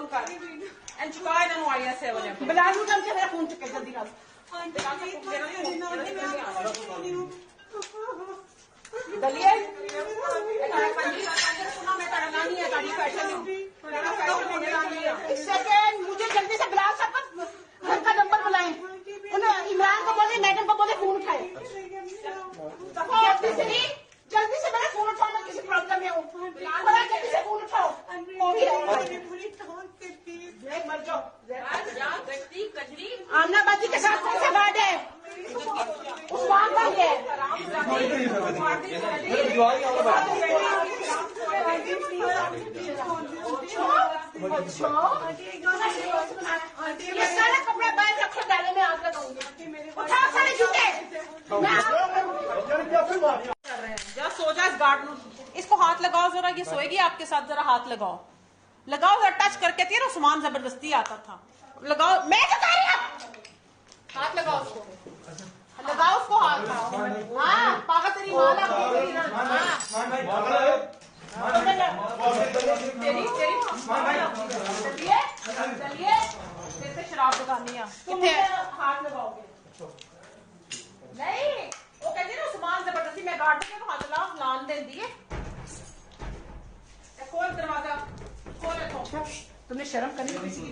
कर एंड चुका इन्होंने आईया से वाले बिलाल उठा के मेरा फोन चुके जल्दी कर दलिए सेकेंड मुझे जल्दी से बिलाल साहब घर का नंबर बुलाएं उन्हें इमरान को बोले मैडम को बोले फोन उठाए जल्दी से मेरा फोन उठाओ मैं किसी प्रॉब्लम में हूँ बड़ा जल्दी से फोन उठाओ मर जाओ आमना बाजी के साथ कौन सा गार्ड है उस्मान भाई है ये सारा कपड़ा बाहर रखो डाले में आग लगाऊंगी उठाओ सारे जूते जा सो जा इस गार्ड इसको हाथ लगाओ जरा ये सोएगी आपके साथ जरा हाथ लगाओ जरा टच करके थी ना सामान जबरदस्ती आता था लगाओ मैं तो कह रही हूँ हाथ लगाओ उसको हाथ हाँ पागल तेरी माँ चलिए फिर से शराब लगानी है हाथ लगाओगे नहीं वो कहती ना सामान जबरदस्ती मैं गार्ड के हाथ लगा फलान दे दिए खोल दरवाजा खोल तुमने शर्म करनी किसी की